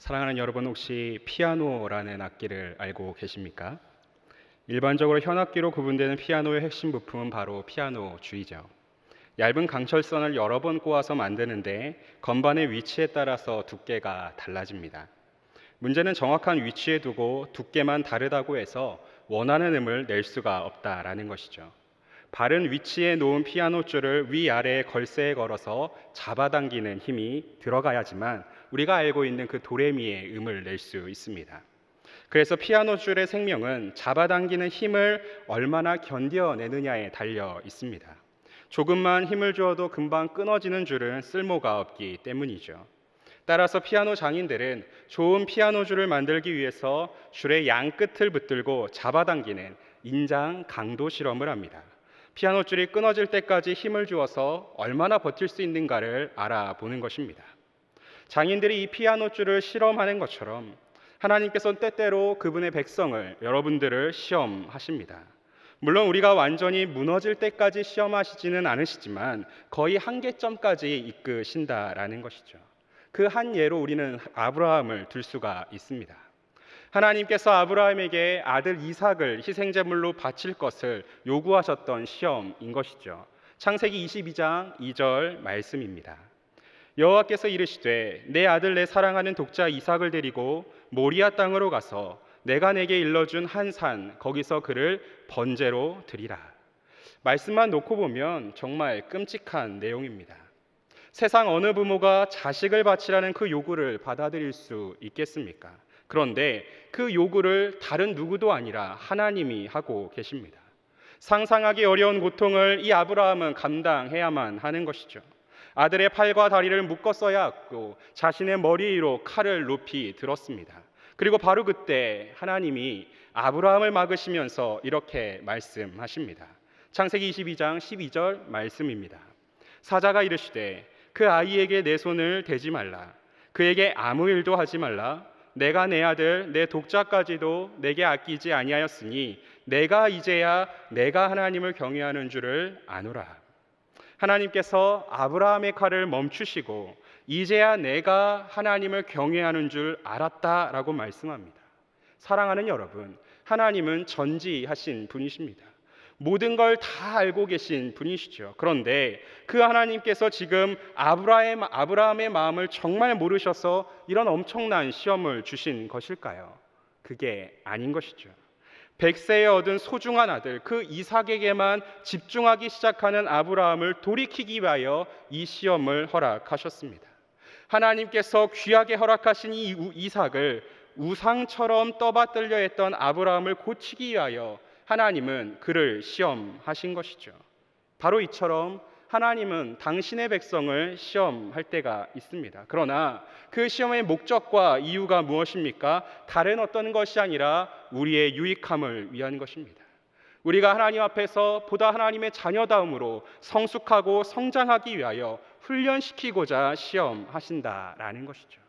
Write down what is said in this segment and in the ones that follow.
사랑하는 여러분, 혹시 피아노라는 악기를 알고 계십니까? 일반적으로 현악기로 구분되는 피아노의 핵심 부품은 바로 피아노 주이죠. 얇은 강철선을 여러 번 꼬아서 만드는데 건반의 위치에 따라서 두께가 달라집니다. 문제는 정확한 위치에 두고 두께만 다르다고 해서 원하는 음을 낼 수가 없다라는 것이죠. 바른 위치에 놓은 피아노 줄을 위아래에 걸쇠에 걸어서 잡아당기는 힘이 들어가야지만 우리가 알고 있는 그 도레미의 음을 낼 수 있습니다. 그래서 피아노 줄의 생명은 잡아당기는 힘을 얼마나 견뎌내느냐에 달려 있습니다. 조금만 힘을 주어도 금방 끊어지는 줄은 쓸모가 없기 때문이죠. 따라서 피아노 장인들은 좋은 피아노 줄을 만들기 위해서 줄의 양 끝을 붙들고 잡아당기는 인장 강도 실험을 합니다. 피아노 줄이 끊어질 때까지 힘을 주어서 얼마나 버틸 수 있는가를 알아보는 것입니다. 장인들이 이 피아노 줄을 실험하는 것처럼 하나님께서는 때때로 그분의 백성을, 여러분들을 시험하십니다. 물론 우리가 완전히 무너질 때까지 시험하시지는 않으시지만 거의 한계점까지 이끄신다라는 것이죠. 그 한 예로 우리는 아브라함을 들 수가 있습니다. 하나님께서 아브라함에게 아들 이삭을 희생제물로 바칠 것을 요구하셨던 시험인 것이죠. 창세기 22장 2절 말씀입니다. 여호와께서 이르시되 내 아들 내 사랑하는 독자 이삭을 데리고 모리아 땅으로 가서 내가 내게 일러준 한 산 거기서 그를 번제로 드리라. 말씀만 놓고 보면 정말 끔찍한 내용입니다. 세상 어느 부모가 자식을 바치라는 그 요구를 받아들일 수 있겠습니까? 그런데 그 요구를 다른 누구도 아니라 하나님이 하고 계십니다. 상상하기 어려운 고통을 이 아브라함은 감당해야만 하는 것이죠. 아들의 팔과 다리를 묶었어야 했고 자신의 머리 위로 칼을 높이 들었습니다. 그리고 바로 그때 하나님이 아브라함을 막으시면서 이렇게 말씀하십니다. 창세기 22장 12절 말씀입니다. 사자가 이르시되 그 아이에게 내 손을 대지 말라. 그에게 아무 일도 하지 말라. 내가 내 아들 내 독자까지도 내게 아끼지 아니하였으니 내가 이제야 내가 하나님을 경외하는 줄을 아노라. 하나님께서 아브라함의 칼을 멈추시고 이제야 내가 하나님을 경외하는 줄 알았다라고 말씀합니다. 사랑하는 여러분, 하나님은 전지하신 분이십니다. 모든 걸 다 알고 계신 분이시죠. 그런데 그 하나님께서 지금 아브라함의 마음을 정말 모르셔서 이런 엄청난 시험을 주신 것일까요? 그게 아닌 것이죠. 100세에 얻은 소중한 아들 그 이삭에게만 집중하기 시작하는 아브라함을 돌이키기 위하여 이 시험을 허락하셨습니다. 하나님께서 귀하게 허락하신 이 이삭을 우상처럼 떠받들려 했던 아브라함을 고치기 위하여 하나님은 그를 시험하신 것이죠. 바로 이처럼 하나님은 당신의 백성을 시험할 때가 있습니다. 그러나 그 시험의 목적과 이유가 무엇입니까? 다른 어떤 것이 아니라 우리의 유익함을 위한 것입니다. 우리가 하나님 앞에서 보다 하나님의 자녀다움으로 성숙하고 성장하기 위하여 훈련시키고자 시험하신다라는 것이죠.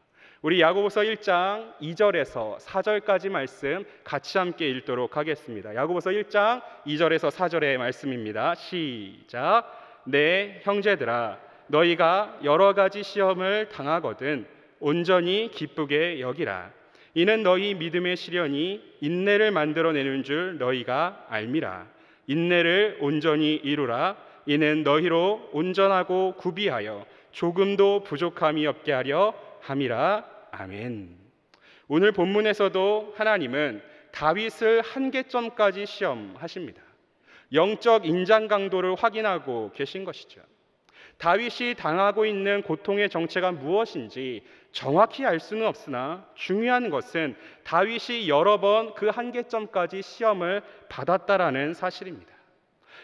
우리 야고보서 1장 2절에서 4절까지 말씀 같이 함께 읽도록 하겠습니다. 야고보서 1장 2절에서 4절의 말씀입니다. 시작. 내 형제들아, 너희가 여러 가지 시험을 당하거든 온전히 기쁘게 여기라. 이는 너희 믿음의 시련이 인내를 만들어내는 줄 너희가 알미라. 인내를 온전히 이루라. 이는 너희로 온전하고 구비하여 조금도 부족함이 없게 하려 함이라. 아멘. 오늘 본문에서도 하나님은 다윗을 한계점까지 시험하십니다. 영적 인장 강도를 확인하고 계신 것이죠. 다윗이 당하고 있는 고통의 정체가 무엇인지 정확히 알 수는 없으나 중요한 것은 다윗이 여러 번 그 한계점까지 시험을 받았다라는 사실입니다.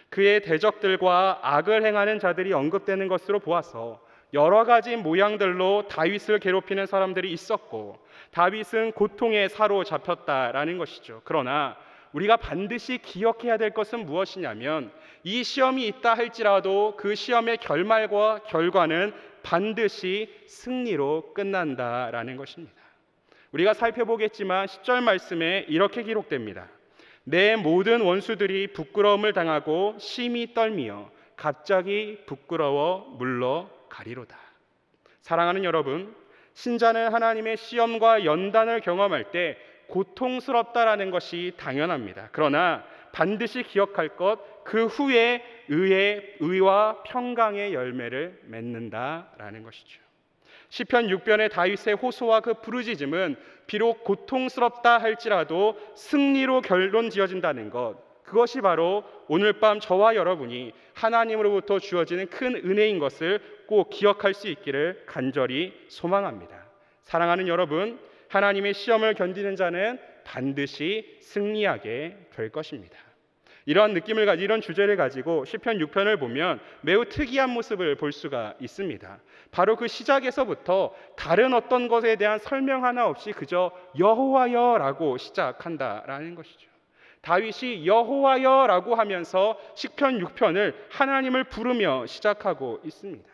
그의 대적들과 악을 행하는 자들이 언급되는 것으로 보아서 여러 가지 모양들로 다윗을 괴롭히는 사람들이 있었고 다윗은 고통에 사로잡혔다라는 것이죠. 그러나 우리가 반드시 기억해야 될 것은 무엇이냐면 이 시험이 있다 할지라도 그 시험의 결말과 결과는 반드시 승리로 끝난다라는 것입니다. 우리가 살펴보겠지만 10절 말씀에 이렇게 기록됩니다. 내 모든 원수들이 부끄러움을 당하고 심히 떨미어 갑자기 부끄러워 물러가리로다. 사랑하는 여러분, 신자는 하나님의 시험과 연단을 경험할 때 고통스럽다라는 것이 당연합니다. 그러나 반드시 기억할 것, 그 후에 의와 평강의 열매를 맺는다라는 것이죠. 시편 6편의 다윗의 호소와 그 부르짖음은 비록 고통스럽다 할지라도 승리로 결론 지어진다는 것, 그것이 바로 오늘 밤 저와 여러분이 하나님으로부터 주어지는 큰 은혜인 것을 꼭 기억할 수 있기를 간절히 소망합니다. 사랑하는 여러분, 하나님의 시험을 견디는 자는 반드시 승리하게 될 것입니다. 이런 이런 주제를 가지고 시편 6편을 보면 매우 특이한 모습을 볼 수가 있습니다. 바로 그 시작에서부터 다른 어떤 것에 대한 설명 하나 없이 그저 여호와여라고 시작한다라는 것이죠. 다윗이 여호와여라고 하면서 시편 6편을 하나님을 부르며 시작하고 있습니다.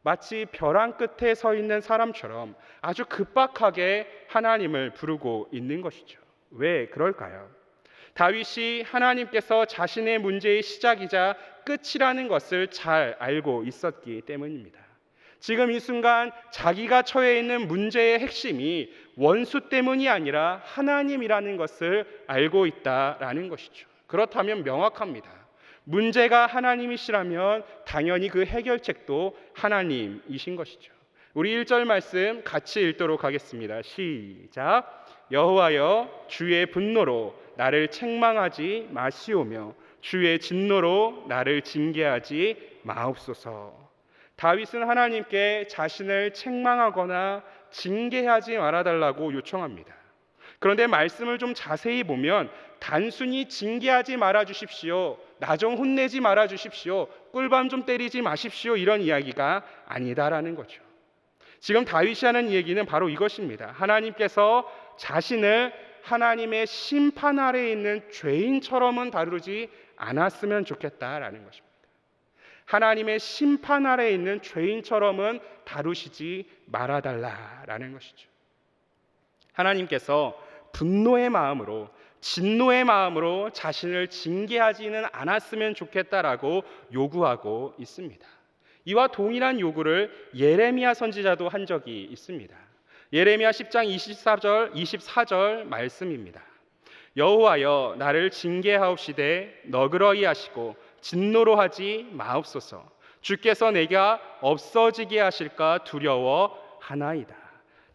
마치 벼랑 끝에 서 있는 사람처럼 아주 급박하게 하나님을 부르고 있는 것이죠. 왜 그럴까요? 다윗이 하나님께서 자신의 문제의 시작이자 끝이라는 것을 잘 알고 있었기 때문입니다. 지금 이 순간 자기가 처해 있는 문제의 핵심이 원수 때문이 아니라 하나님이라는 것을 알고 있다라는 것이죠. 그렇다면 명확합니다. 문제가 하나님이시라면 당연히 그 해결책도 하나님이신 것이죠. 우리 1절 말씀 같이 읽도록 하겠습니다. 시작. 여호와여, 주의 분노로 나를 책망하지 마시오며 주의 진노로 나를 징계하지 마옵소서. 다윗은 하나님께 자신을 책망하거나 징계하지 말아달라고 요청합니다. 그런데 말씀을 좀 자세히 보면 단순히 징계하지 말아주십시오, 나 좀 혼내지 말아주십시오, 꿀밤 좀 때리지 마십시오, 이런 이야기가 아니다라는 거죠. 지금 다윗이 하는 얘기는 바로 이것입니다. 하나님께서 자신을 하나님의 심판 아래에 있는 죄인처럼은 다루지 않았으면 좋겠다라는 것입니다. 하나님의 심판 아래에 있는 죄인처럼은 다루시지 말아달라라는 것이죠. 하나님께서 분노의 마음으로, 진노의 마음으로 자신을 징계하지는 않았으면 좋겠다라고 요구하고 있습니다. 이와 동일한 요구를 예레미야 선지자도 한 적이 있습니다. 예레미야 10장 24절 말씀입니다. 여호와여, 나를 징계하옵시되 너그러이 하시고 진노로 하지 마옵소서. 주께서 내가 없어지게 하실까 두려워하나이다.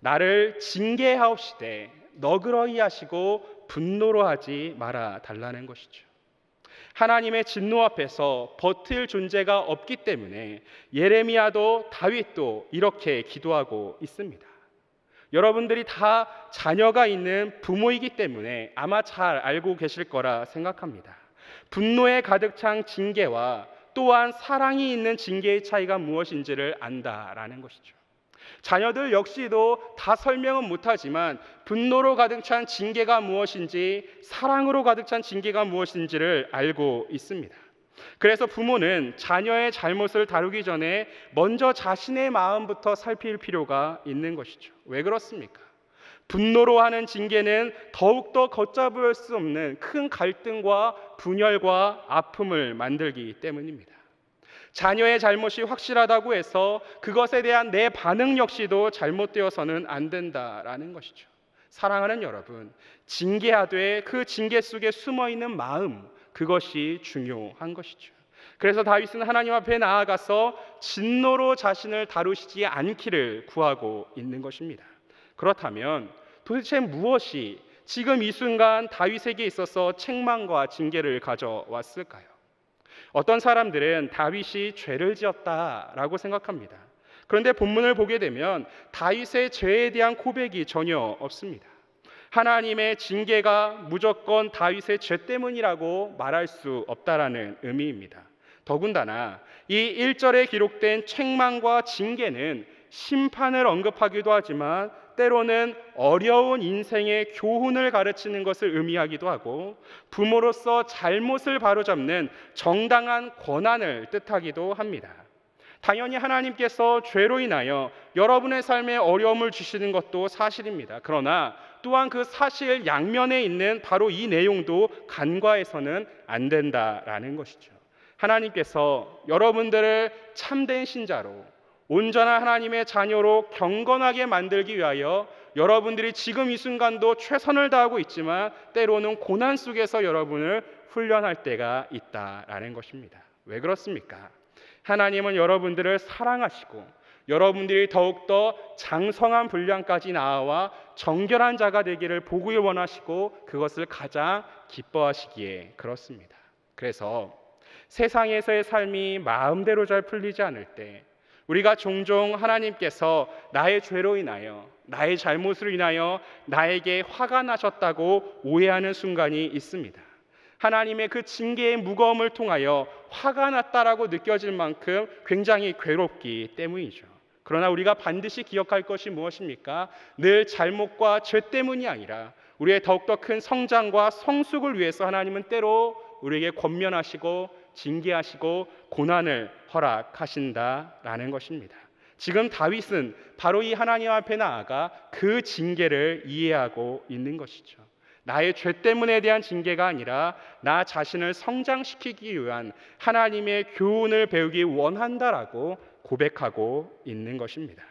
나를 징계하옵시되 너그러이 하시고 분노로 하지 말아 달라는 것이죠. 하나님의 진노 앞에서 버틸 존재가 없기 때문에 예레미야도 다윗도 이렇게 기도하고 있습니다. 여러분들이 다 자녀가 있는 부모이기 때문에 아마 잘 알고 계실 거라 생각합니다. 분노에 가득 찬 징계와 또한 사랑이 있는 징계의 차이가 무엇인지를 안다라는 것이죠. 자녀들 역시도 다 설명은 못하지만 분노로 가득 찬 징계가 무엇인지, 사랑으로 가득 찬 징계가 무엇인지를 알고 있습니다. 그래서 부모는 자녀의 잘못을 다루기 전에 먼저 자신의 마음부터 살필 필요가 있는 것이죠. 왜 그렇습니까? 분노로 하는 징계는 더욱더 걷잡을 수 없는 큰 갈등과 분열과 아픔을 만들기 때문입니다. 자녀의 잘못이 확실하다고 해서 그것에 대한 내 반응 역시도 잘못되어서는 안 된다라는 것이죠. 사랑하는 여러분, 징계하되 그 징계 속에 숨어있는 마음, 그것이 중요한 것이죠. 그래서 다윗은 하나님 앞에 나아가서 진노로 자신을 다루시지 않기를 구하고 있는 것입니다. 그렇다면 도대체 무엇이 지금 이 순간 다윗에게 있어서 책망과 징계를 가져왔을까요? 어떤 사람들은 다윗이 죄를 지었다라고 생각합니다. 그런데 본문을 보게 되면 다윗의 죄에 대한 고백이 전혀 없습니다. 하나님의 징계가 무조건 다윗의 죄 때문이라고 말할 수 없다라는 의미입니다. 더군다나 이 1절에 기록된 책망과 징계는 심판을 언급하기도 하지만 때로는 어려운 인생의 교훈을 가르치는 것을 의미하기도 하고 부모로서 잘못을 바로잡는 정당한 권한을 뜻하기도 합니다. 당연히 하나님께서 죄로 인하여 여러분의 삶에 어려움을 주시는 것도 사실입니다. 그러나 또한 그 사실 양면에 있는 바로 이 내용도 간과해서는 안 된다라는 것이죠. 하나님께서 여러분들을 참된 신자로, 온전한 하나님의 자녀로 경건하게 만들기 위하여 여러분들이 지금 이 순간도 최선을 다하고 있지만 때로는 고난 속에서 여러분을 훈련할 때가 있다라는 것입니다. 왜 그렇습니까? 하나님은 여러분들을 사랑하시고 여러분들이 더욱더 장성한 분량까지 나아와 정결한 자가 되기를 보길 원하시고 그것을 가장 기뻐하시기에 그렇습니다. 그래서 세상에서의 삶이 마음대로 잘 풀리지 않을 때 우리가 종종 하나님께서 나의 죄로 인하여 나의 잘못으로 인하여 나에게 화가 나셨다고 오해하는 순간이 있습니다. 하나님의 그 징계의 무거움을 통하여 화가 났다라고 느껴질 만큼 굉장히 괴롭기 때문이죠. 그러나 우리가 반드시 기억할 것이 무엇입니까? 늘 잘못과 죄 때문이 아니라 우리의 더욱더 큰 성장과 성숙을 위해서 하나님은 때로 우리에게 권면하시고 징계하시고 고난을 허락하신다라는 것입니다. 지금 다윗은 바로 이 하나님 앞에 나아가 그 징계를 이해하고 있는 것이죠. 나의 죄 때문에 대한 징계가 아니라 나 자신을 성장시키기 위한 하나님의 교훈을 배우기 원한다라고 고백하고 있는 것입니다.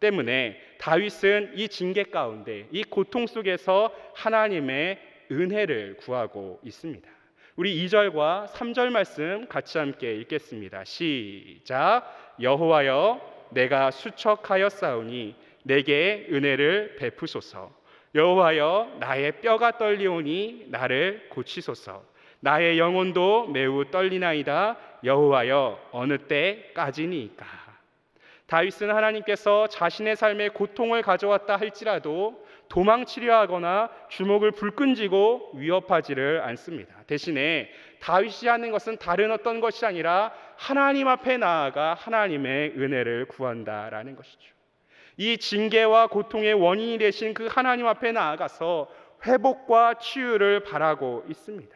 때문에 다윗은 이 징계 가운데 이 고통 속에서 하나님의 은혜를 구하고 있습니다. 우리 2절과 3절 말씀 같이 함께 읽겠습니다. 시작. 여호와여 내가 수척하였사오니 내게 은혜를 베푸소서. 여호와여 나의 뼈가 떨리오니 나를 고치소서. 나의 영혼도 매우 떨리나이다. 여호와여 어느 때까지니까. 다윗은 하나님께서 자신의 삶에 고통을 가져왔다 할지라도 도망치려 하거나 주먹을 불끈쥐고 위협하지를 않습니다. 대신에 다윗이 하는 것은 다른 어떤 것이 아니라 하나님 앞에 나아가 하나님의 은혜를 구한다라는 것이죠. 이 징계와 고통의 원인이 되신 그 하나님 앞에 나아가서 회복과 치유를 바라고 있습니다.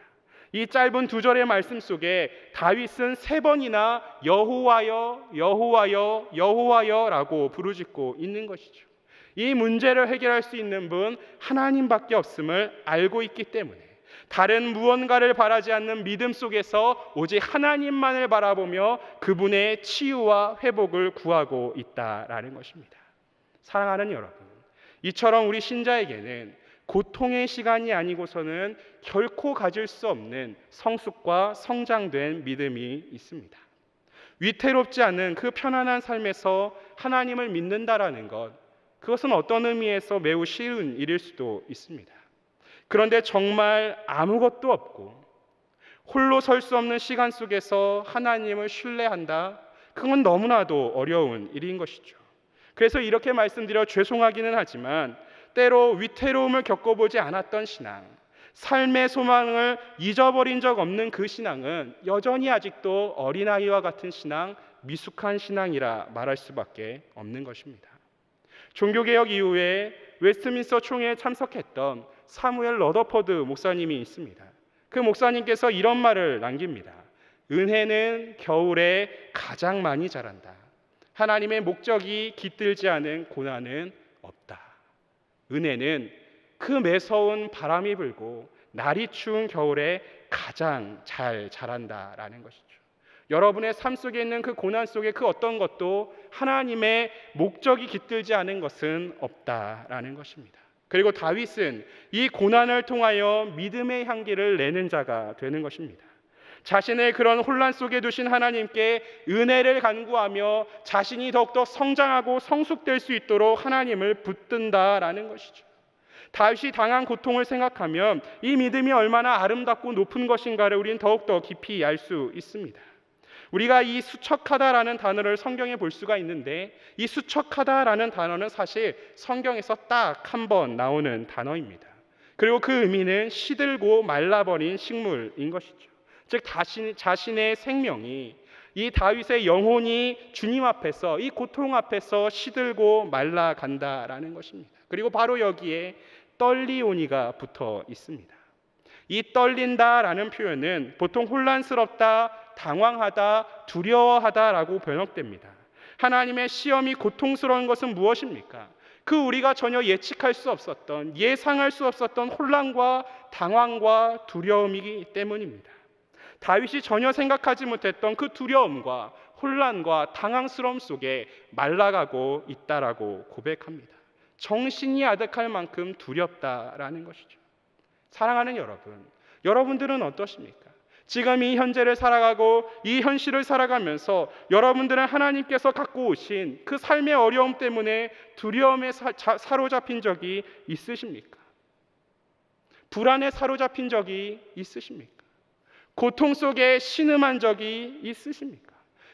이 짧은 2절의 말씀 속에 다윗은 3번이나 여호와여 여호와여 여호와여라고 부르짖고 있는 것이죠. 이 문제를 해결할 수 있는 분 하나님밖에 없음을 알고 있기 때문에 다른 무언가를 바라지 않는 믿음 속에서 오직 하나님만을 바라보며 그분의 치유와 회복을 구하고 있다라는 것입니다. 사랑하는 여러분, 이처럼 우리 신자에게는 고통의 시간이 아니고서는 결코 가질 수 없는 성숙과 성장된 믿음이 있습니다. 위태롭지 않은 그 편안한 삶에서 하나님을 믿는다라는 것, 그것은 어떤 의미에서 매우 쉬운 일일 수도 있습니다. 그런데 정말 아무것도 없고 홀로 설 수 없는 시간 속에서 하나님을 신뢰한다, 그건 너무나도 어려운 일인 것이죠. 그래서 이렇게 말씀드려 죄송하기는 하지만 때로 위태로움을 겪어보지 않았던 신앙, 삶의 소망을 잊어버린 적 없는 그 신앙은 여전히 아직도 어린아이와 같은 신앙, 미숙한 신앙이라 말할 수밖에 없는 것입니다. 종교개혁 이후에 웨스트민스터 총회에 참석했던 사무엘 러더퍼드 목사님이 있습니다. 그 목사님께서 이런 말을 남깁니다. 은혜는 겨울에 가장 많이 자란다. 하나님의 목적이 깃들지 않은 고난은 없다. 은혜는 그 매서운 바람이 불고 날이 추운 겨울에 가장 잘 자란다라는 것이죠. 여러분의 삶 속에 있는 그 고난 속에 그 어떤 것도 하나님의 목적이 깃들지 않은 것은 없다라는 것입니다. 그리고 다윗은 이 고난을 통하여 믿음의 향기를 내는 자가 되는 것입니다. 자신의 그런 혼란 속에 두신 하나님께 은혜를 간구하며 자신이 더욱더 성장하고 성숙될 수 있도록 하나님을 붙든다라는 것이죠. 다윗이 당한 고통을 생각하면 이 믿음이 얼마나 아름답고 높은 것인가를 우리는 더욱더 깊이 알 수 있습니다. 우리가 이 수척하다라는 단어를 성경에 볼 수가 있는데 이 수척하다라는 단어는 사실 성경에서 딱 한 번 나오는 단어입니다. 그리고 그 의미는 시들고 말라버린 식물인 것이죠. 즉 자신의 생명이, 이 다윗의 영혼이 주님 앞에서, 이 고통 앞에서 시들고 말라간다라는 것입니다. 그리고 바로 여기에 떨리오니가 붙어 있습니다. 이 떨린다라는 표현은 보통 혼란스럽다, 당황하다, 두려워하다라고 번역됩니다. 하나님의 시험이 고통스러운 것은 무엇입니까? 그 우리가 전혀 예측할 수 없었던, 예상할 수 없었던 혼란과 당황과 두려움이기 때문입니다. 다윗이 전혀 생각하지 못했던 그 두려움과 혼란과 당황스러움 속에 말라가고 있다라고 고백합니다. 정신이 아득할 만큼 두렵다라는 것이죠. 사랑하는 여러분, 여러분들은 어떠십니까? 지금 이 현재를 살아가고 이 현실을 살아가면서 여러분들은 하나님께서 갖고 오신 그 삶의 어려움 때문에 두려움에 사로잡힌 적이 있으십니까? 불안에 사로잡힌 적이 있으십니까? 고통 속에 신음한 적이 있으십니까?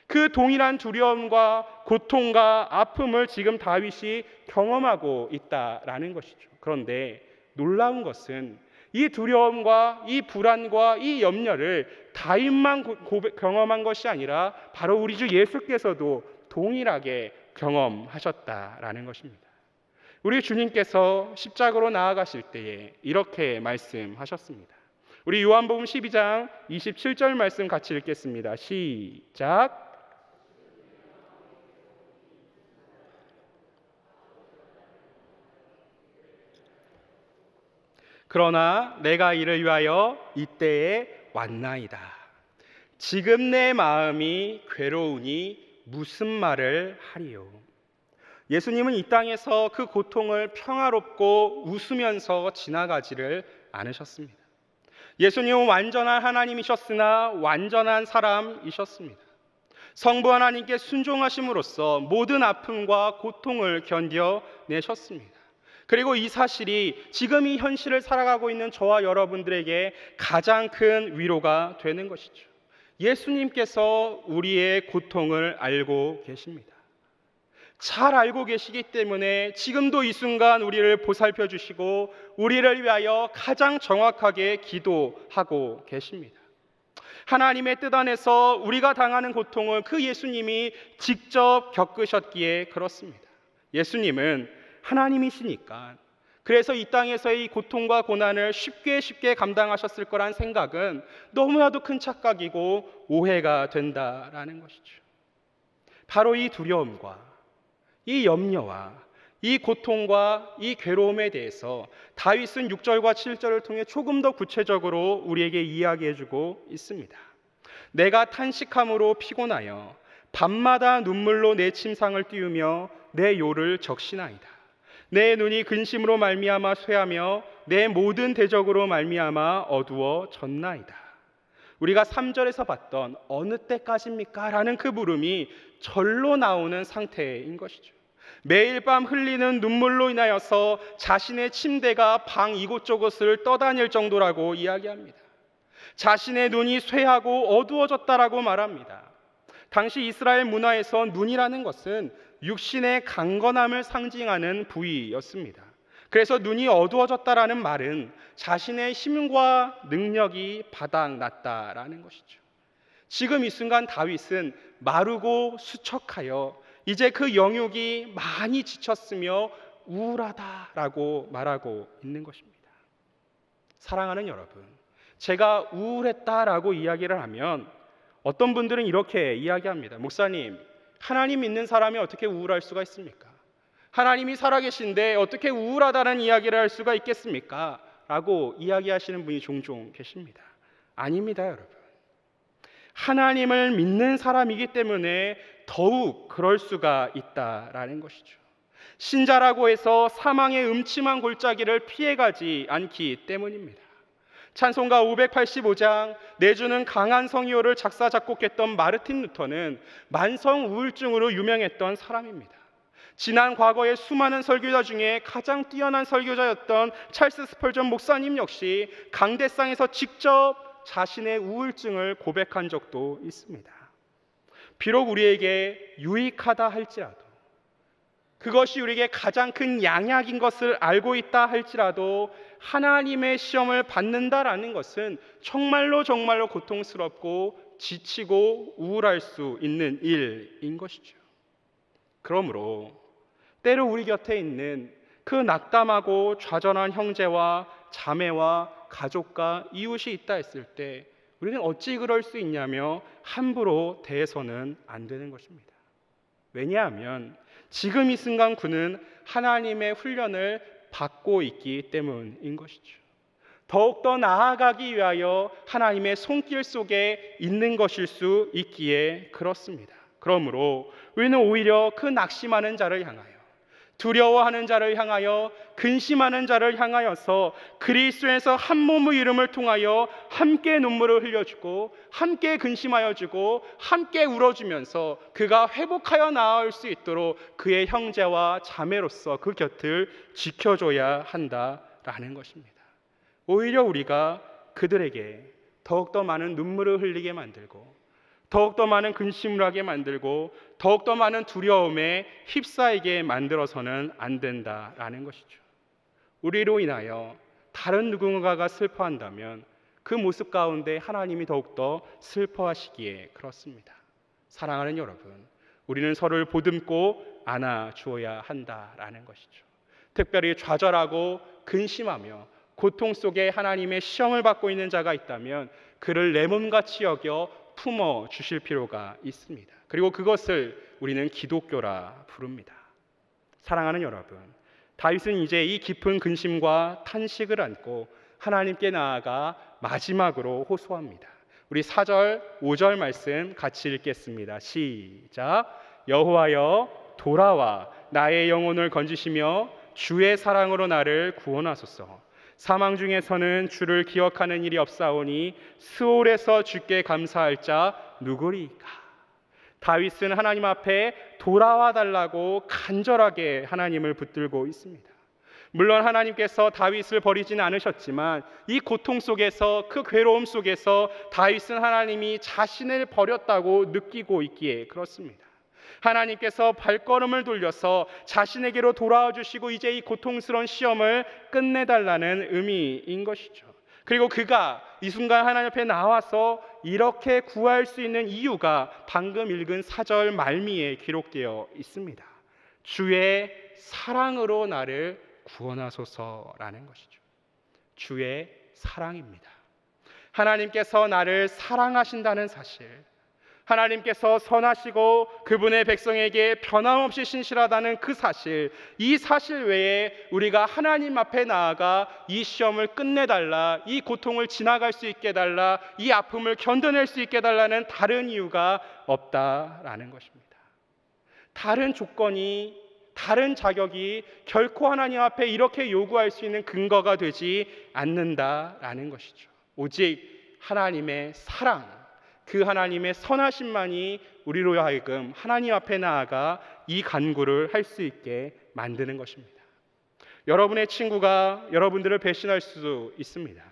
그 동일한 두려움과 고통과 아픔을 지금 다윗이 경험하고 있다라는 것이죠. 그런데 놀라운 것은 이 두려움과 이 불안과 이 염려를 다윗만 경험한 것이 아니라 바로 우리 주 예수께서도 동일하게 경험하셨다라는 것입니다. 우리 주님께서 십자가로 나아가실 때에 이렇게 말씀하셨습니다. 우리 요한복음 12장 27절 말씀 같이 읽겠습니다. 시작. 그러나 내가 이를 위하여 이때에 왔나이다. 지금 내 마음이 괴로우니 무슨 말을 하리요. 예수님은 이 땅에서 그 고통을 평화롭고 웃으면서 지나가지를 않으셨습니다. 예수님은 완전한 하나님이셨으나 완전한 사람이셨습니다. 성부 하나님께 순종하심으로써 모든 아픔과 고통을 견뎌내셨습니다. 그리고 이 사실이 지금 이 현실을 살아가고 있는 저와 여러분들에게 가장 큰 위로가 되는 것이죠. 예수님께서 우리의 고통을 알고 계십니다. 잘 알고 계시기 때문에 지금도 이 순간 우리를 보살펴 주시고 우리를 위하여 가장 정확하게 기도하고 계십니다. 하나님의 뜻 안에서 우리가 당하는 고통을 그 예수님이 직접 겪으셨기에 그렇습니다. 예수님은 하나님이시니까 그래서 이 땅에서의 고통과 고난을 쉽게 감당하셨을 거란 생각은 너무나도 큰 착각이고 오해가 된다라는 것이죠. 바로 이 두려움과 이 염려와 이 고통과 이 괴로움에 대해서 다윗은 6절과 7절을 통해 조금 더 구체적으로 우리에게 이야기해주고 있습니다. 내가 탄식함으로 피곤하여 밤마다 눈물로 내 침상을 띄우며 내 요를 적시나이다. 내 눈이 근심으로 말미암아 쇠하며 내 모든 대적으로 말미암아 어두워졌나이다. 우리가 3절에서 봤던 어느 때까지입니까? 라는 그 물음이 절로 나오는 상태인 것이죠. 매일 밤 흘리는 눈물로 인하여서 자신의 침대가 방 이곳저곳을 떠다닐 정도라고 이야기합니다. 자신의 눈이 쇠하고 어두워졌다라고 말합니다. 당시 이스라엘 문화에서 눈이라는 것은 육신의 강건함을 상징하는 부위였습니다. 그래서 눈이 어두워졌다라는 말은 자신의 힘과 능력이 바닥났다라는 것이죠. 지금 이 순간 다윗은 마르고 수척하여 이제 그 영육이 많이 지쳤으며 우울하다라고 말하고 있는 것입니다. 사랑하는 여러분, 제가 우울했다라고 이야기를 하면 어떤 분들은 이렇게 이야기합니다. 목사님, 하나님 믿는 사람이 어떻게 우울할 수가 있습니까? 하나님이 살아계신데 어떻게 우울하다는 이야기를 할 수가 있겠습니까? 라고 이야기하시는 분이 종종 계십니다. 아닙니다, 여러분. 하나님을 믿는 사람이기 때문에 더욱 그럴 수가 있다라는 것이죠. 신자라고 해서 사망의 음침한 골짜기를 피해가지 않기 때문입니다. 찬송가 585장 내주는 강한 성의호를 작사 작곡했던 마르틴 루터는 만성 우울증으로 유명했던 사람입니다. 지난 과거의 수많은 설교자 중에 가장 뛰어난 설교자였던 찰스 스펄전 목사님 역시 강대상에서 직접 자신의 우울증을 고백한 적도 있습니다. 비록 우리에게 유익하다 할지라도, 그것이 우리에게 가장 큰 양약인 것을 알고 있다 할지라도 하나님의 시험을 받는다라는 것은 정말로 고통스럽고 지치고 우울할 수 있는 일인 것이죠. 그러므로 때로 우리 곁에 있는 그 낙담하고 좌절한 형제와 자매와 가족과 이웃이 있다 했을 때 우리는 어찌 그럴 수 있냐며 함부로 대해서는 안 되는 것입니다. 왜냐하면 지금 이 순간 그는 하나님의 훈련을 받고 있기 때문인 것이죠. 더욱더 나아가기 위하여 하나님의 손길 속에 있는 것일 수 있기에 그렇습니다. 그러므로 우리는 오히려 그 낙심하는 자를 향하여, 두려워하는 자를 향하여, 근심하는 자를 향하여서 그리스도에서 한 몸의 이름을 통하여 함께 눈물을 흘려주고 함께 근심하여주고 함께 울어주면서 그가 회복하여 나아올 수 있도록 그의 형제와 자매로서 그 곁을 지켜줘야 한다라는 것입니다. 오히려 우리가 그들에게 더욱더 많은 눈물을 흘리게 만들고 더욱더 많은 근심을 하게 만들고 더욱더 많은 두려움에 휩싸이게 만들어서는 안 된다라는 것이죠. 우리로 인하여 다른 누군가가 슬퍼한다면 그 모습 가운데 하나님이 더욱더 슬퍼하시기에 그렇습니다. 사랑하는 여러분, 우리는 서로를 보듬고 안아주어야 한다라는 것이죠. 특별히 좌절하고 근심하며 고통 속에 하나님의 시험을 받고 있는 자가 있다면 그를 내 몸같이 여겨 품어 주실 필요가 있습니다. 그리고 그것을 우리는 기독교라 부릅니다. 사랑하는 여러분, 다윗은 이제 이 깊은 근심과 탄식을 안고 하나님께 나아가 마지막으로 호소합니다. 우리 4절, 5절 말씀 같이 읽겠습니다. 시작. 여호와여 돌아와 나의 영혼을 건지시며 주의 사랑으로 나를 구원하소서. 사망 중에서는 주를 기억하는 일이 없사오니 스올에서 주께 감사할 자 누구리이까. 다윗은 하나님 앞에 돌아와 달라고 간절하게 하나님을 붙들고 있습니다. 물론 하나님께서 다윗을 버리지는 않으셨지만 이 고통 속에서, 그 괴로움 속에서 다윗은 하나님이 자신을 버렸다고 느끼고 있기에 그렇습니다. 하나님께서 발걸음을 돌려서 자신에게로 돌아와 주시고 이제 이 고통스러운 시험을 끝내달라는 의미인 것이죠. 그리고 그가 이 순간 하나님 앞에 나와서 이렇게 구할 수 있는 이유가 방금 읽은 4절 말미에 기록되어 있습니다. 주의 사랑으로 나를 구원하소서라는 것이죠. 주의 사랑입니다. 하나님께서 나를 사랑하신다는 사실, 하나님께서 선하시고 그분의 백성에게 변함없이 신실하다는 그 사실, 이 사실 외에 우리가 하나님 앞에 나아가 이 시험을 끝내달라, 이 고통을 지나갈 수 있게 해달라, 이 아픔을 견뎌낼 수 있게 해달라는 다른 이유가 없다라는 것입니다. 다른 조건이, 다른 자격이 결코 하나님 앞에 이렇게 요구할 수 있는 근거가 되지 않는다라는 것이죠. 오직 하나님의 사랑, 그 하나님의 선하심만이 우리로 하여금 하나님 앞에 나아가 이 간구를 할 수 있게 만드는 것입니다. 여러분의 친구가 여러분들을 배신할 수도 있습니다.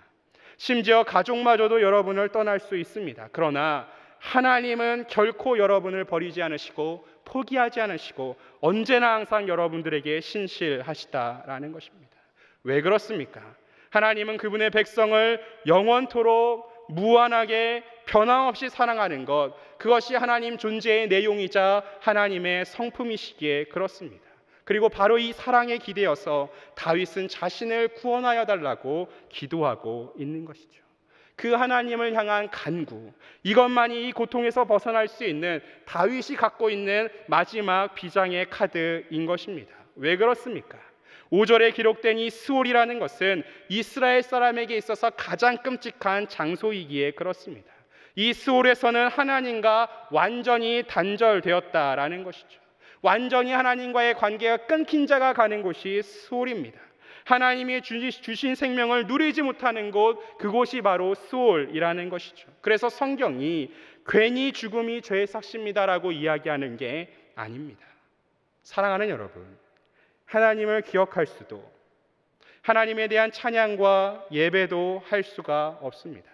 심지어 가족마저도 여러분을 떠날 수 있습니다. 그러나 하나님은 결코 여러분을 버리지 않으시고 포기하지 않으시고 언제나 항상 여러분들에게 신실하시다라는 것입니다. 왜 그렇습니까? 하나님은 그분의 백성을 영원토록 무한하게 변함없이 사랑하는 것, 그것이 하나님 존재의 내용이자 하나님의 성품이시기에 그렇습니다. 그리고 바로 이 사랑에 기대어서 다윗은 자신을 구원하여 달라고 기도하고 있는 것이죠. 그 하나님을 향한 간구, 이것만이 이 고통에서 벗어날 수 있는 다윗이 갖고 있는 마지막 비장의 카드인 것입니다. 왜 그렇습니까? 5절에 기록된 이 스올이라는 것은 이스라엘 사람에게 있어서 가장 끔찍한 장소이기에 그렇습니다. 이 스올에서는 하나님과 완전히 단절되었다라는 것이죠. 완전히 하나님과의 관계가 끊긴 자가 가는 곳이 스올입니다. 하나님이 주신 생명을 누리지 못하는 곳, 그곳이 바로 스올이라는 것이죠. 그래서 성경이 괜히 죽음이 죄의 삭시입니다라고 이야기하는 게 아닙니다. 사랑하는 여러분, 하나님을 기억할 수도, 하나님에 대한 찬양과 예배도 할 수가 없습니다.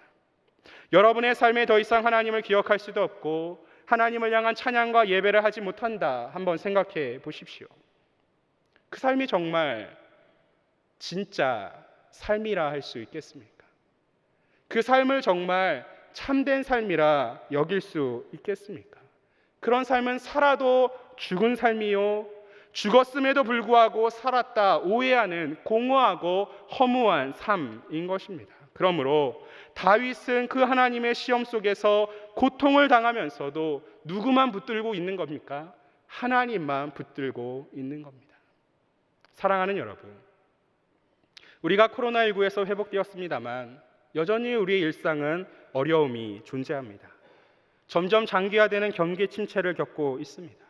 여러분의 삶에 더 이상 하나님을 기억할 수도 없고 하나님을 향한 찬양과 예배를 하지 못한다, 한번 생각해 보십시오. 그 삶이 정말 진짜 삶이라 할 수 있겠습니까? 그 삶을 정말 참된 삶이라 여길 수 있겠습니까? 그런 삶은 살아도 죽은 삶이요, 죽었음에도 불구하고 살았다 오해하는 공허하고 허무한 삶인 것입니다. 그러므로 다윗은 그 하나님의 시험 속에서 고통을 당하면서도 누구만 붙들고 있는 겁니까? 하나님만 붙들고 있는 겁니다. 사랑하는 여러분, 우리가 코로나19에서 회복되었습니다만 여전히 우리의 일상은 어려움이 존재합니다. 점점 장기화되는 경기 침체를 겪고 있습니다.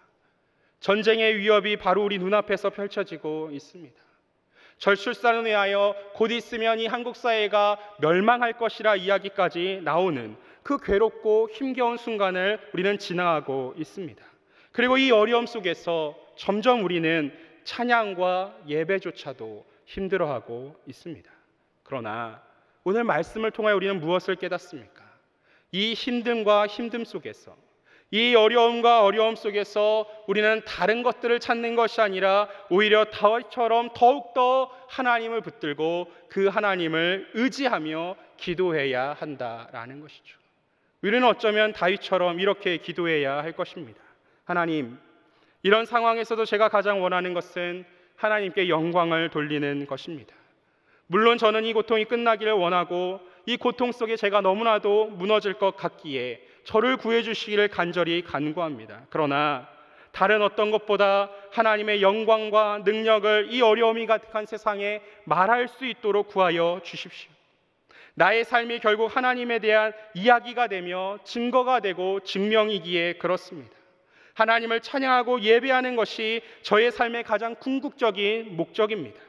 전쟁의 위협이 바로 우리 눈앞에서 펼쳐지고 있습니다. 저출산을 위하여 곧 있으면 이 한국 사회가 멸망할 것이라 이야기까지 나오는 그 괴롭고 힘겨운 순간을 우리는 지나가고 있습니다. 그리고 이 어려움 속에서 점점 우리는 찬양과 예배조차도 힘들어하고 있습니다. 그러나 오늘 말씀을 통하여 우리는 무엇을 깨닫습니까? 이 힘듦과 힘듦 속에서, 이 어려움과 어려움 속에서 우리는 다른 것들을 찾는 것이 아니라 오히려 다윗처럼 더욱더 하나님을 붙들고 그 하나님을 의지하며 기도해야 한다라는 것이죠. 우리는 어쩌면 다윗처럼 이렇게 기도해야 할 것입니다. 하나님, 이런 상황에서도 제가 가장 원하는 것은 하나님께 영광을 돌리는 것입니다. 물론 저는 이 고통이 끝나기를 원하고 이 고통 속에 제가 너무나도 무너질 것 같기에 저를 구해주시기를 간절히 간구합니다. 그러나 다른 어떤 것보다 하나님의 영광과 능력을 이 어려움이 가득한 세상에 말할 수 있도록 구하여 주십시오. 나의 삶이 결국 하나님에 대한 이야기가 되며 증거가 되고 증명이기에 그렇습니다. 하나님을 찬양하고 예배하는 것이 저의 삶의 가장 궁극적인 목적입니다.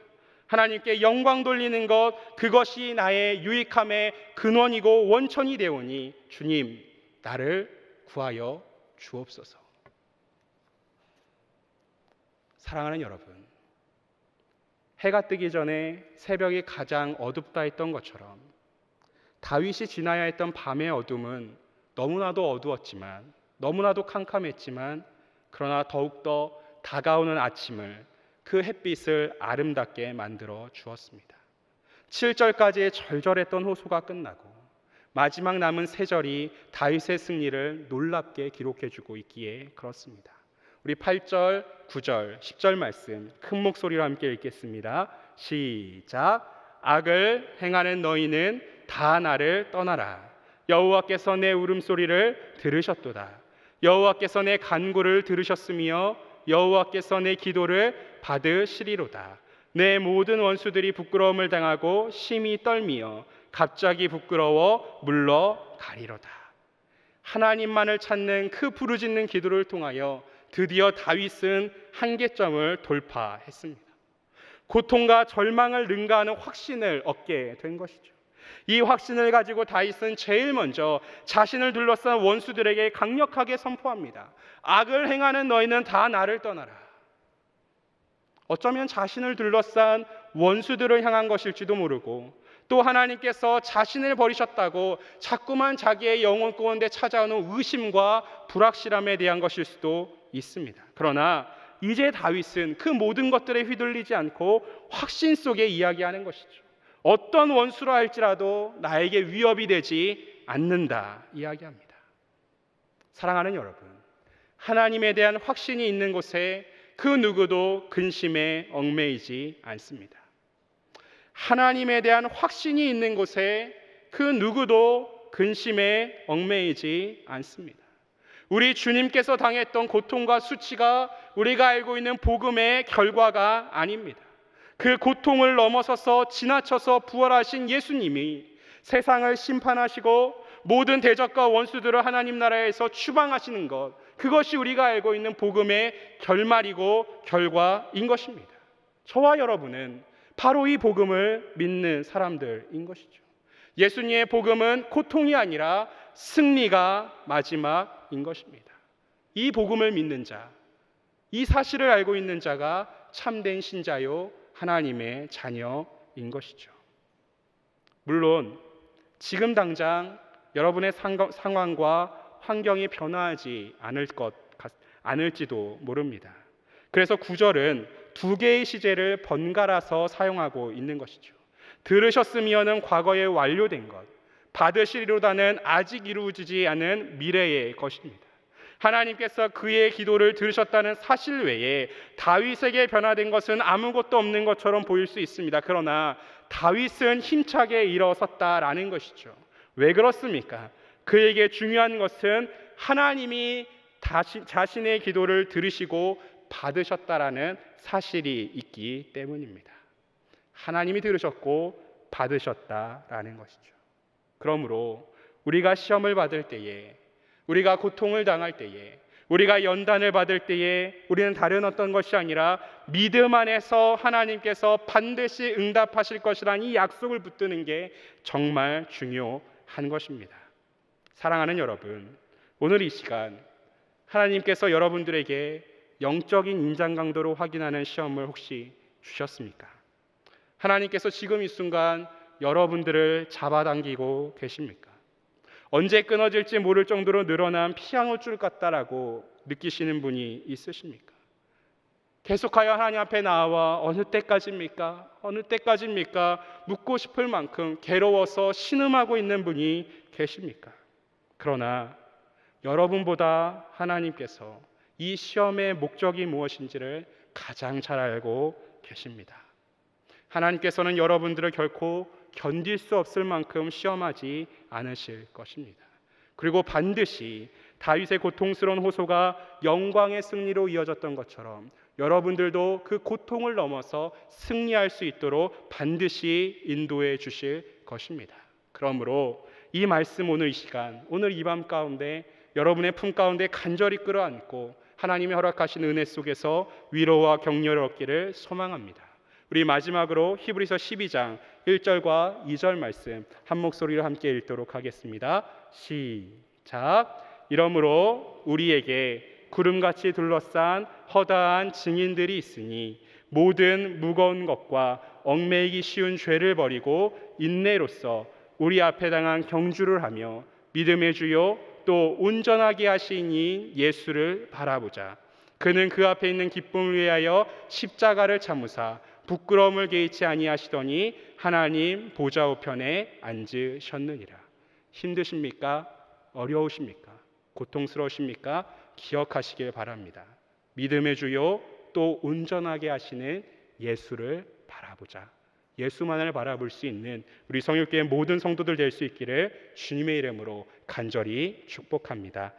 하나님께 영광 돌리는 것, 그것이 나의 유익함의 근원이고 원천이 되오니 주님, 나를 구하여 주옵소서. 사랑하는 여러분, 해가 뜨기 전에 새벽이 가장 어둡다 했던 것처럼 다윗이 지나야 했던 밤의 어둠은 너무나도 어두웠지만, 너무나도 캄캄했지만, 그러나 더욱더 다가오는 아침을, 그 햇빛을 아름답게 만들어 주었습니다. 7절까지의 절절했던 호소가 끝나고 마지막 남은 3절이 다윗의 승리를 놀랍게 기록해주고 있기에 그렇습니다. 우리 8절, 9절, 10절 말씀 큰 목소리로 함께 읽겠습니다. 시작. 악을 행하는 너희는 다 나를 떠나라. 여호와께서 내 울음소리를 들으셨도다. 여호와께서 내 간구를 들으셨으며 여호와께서 내 기도를 받으시리로다. 내 모든 원수들이 부끄러움을 당하고 심히 떨미어 갑자기 부끄러워 물러가리로다. 하나님만을 찾는 그 부르짖는 기도를 통하여 드디어 다윗은 한계점을 돌파했습니다. 고통과 절망을 능가하는 확신을 얻게 된 것이죠. 이 확신을 가지고 다윗은 제일 먼저 자신을 둘러싼 원수들에게 강력하게 선포합니다. 악을 행하는 너희는 다 나를 떠나라. 어쩌면 자신을 둘러싼 원수들을 향한 것일지도 모르고, 또 하나님께서 자신을 버리셨다고 자꾸만 자기의 영혼 가운데 찾아오는 의심과 불확실함에 대한 것일 수도 있습니다. 그러나 이제 다윗은 그 모든 것들에 휘둘리지 않고 확신 속에 이야기하는 것이죠. 어떤 원수라 할지라도 나에게 위협이 되지 않는다 이야기합니다. 사랑하는 여러분, 하나님에 대한 확신이 있는 곳에 그 누구도 근심에 얽매이지 않습니다. 하나님에 대한 확신이 있는 곳에 그 누구도 근심에 얽매이지 않습니다. 우리 주님께서 당했던 고통과 수치가 우리가 알고 있는 복음의 결과가 아닙니다. 그 고통을 넘어서서 지나쳐서 부활하신 예수님이 세상을 심판하시고 모든 대적과 원수들을 하나님 나라에서 추방하시는 것, 그것이 우리가 알고 있는 복음의 결말이고 결과인 것입니다. 저와 여러분은 바로 이 복음을 믿는 사람들인 것이죠. 예수님의 복음은 고통이 아니라 승리가 마지막인 것입니다. 이 복음을 믿는 자, 이 사실을 알고 있는 자가 참된 신자요 하나님의 자녀인 것이죠. 물론 지금 당장 여러분의 상황과 환경이 변화하지 않을지도 모릅니다. 그래서 9절은 2개의 시제를 번갈아서 사용하고 있는 것이죠. 들으셨으면은 과거에 완료된 것, 받으시리로다는 아직 이루어지지 않은 미래의 것입니다. 하나님께서 그의 기도를 들으셨다는 사실 외에 다윗에게 변화된 것은 아무것도 없는 것처럼 보일 수 있습니다. 그러나 다윗은 힘차게 일어섰다라는 것이죠. 왜 그렇습니까? 그에게 중요한 것은 하나님이 자신의 기도를 들으시고 받으셨다라는 사실이 있기 때문입니다. 하나님이 들으셨고 받으셨다라는 것이죠. 그러므로 우리가 시험을 받을 때에 우리가 고통을 당할 때에, 우리가 연단을 받을 때에 우리는 다른 어떤 것이 아니라 믿음 안에서 하나님께서 반드시 응답하실 것이라는 이 약속을 붙드는 게 정말 중요한 것입니다. 사랑하는 여러분, 오늘 이 시간 하나님께서 여러분들에게 영적인 인장 강도를 확인하는 시험을 혹시 주셨습니까? 하나님께서 지금 이 순간 여러분들을 잡아당기고 계십니까? 언제 끊어질지 모를 정도로 늘어난 피아노 줄 같다라고 느끼시는 분이 있으십니까? 계속하여 하나님 앞에 나와 어느 때까지입니까? 어느 때까지입니까? 묻고 싶을 만큼 괴로워서 신음하고 있는 분이 계십니까? 그러나 여러분보다 하나님께서 이 시험의 목적이 무엇인지를 가장 잘 알고 계십니다. 하나님께서는 여러분들을 결코 견딜 수 없을 만큼 시험하지 않으실 것입니다. 그리고 반드시 다윗의 고통스러운 호소가 영광의 승리로 이어졌던 것처럼 여러분들도 그 고통을 넘어서 승리할 수 있도록 반드시 인도해 주실 것입니다. 그러므로 이 말씀, 오늘 이 시간, 오늘 이 밤 가운데 여러분의 품 가운데 간절히 끌어안고 하나님이 허락하신 은혜 속에서 위로와 격려를 얻기를 소망합니다. 우리 마지막으로 히브리서 12장 1절과 2절 말씀 한 목소리로 함께 읽도록 하겠습니다. 시작. 이러므로 우리에게 구름같이 둘러싼 허다한 증인들이 있으니 모든 무거운 것과 얽매이기 쉬운 죄를 버리고 인내로써 우리 앞에 당한 경주를 하며 믿음의 주요 또 온전하게 하신 이 예수를 바라보자. 그는 그 앞에 있는 기쁨을 위하여 십자가를 참으사 부끄러움을 개의치 아니하시더니 하나님 보좌 우편에 앉으셨느니라. 힘드십니까? 어려우십니까? 고통스러우십니까? 기억하시길 바랍니다. 믿음의 주요 또 온전하게 하시는 예수를 바라보자. 예수만을 바라볼 수 있는 우리 성육교의 모든 성도들 될 수 있기를 주님의 이름으로 간절히 축복합니다.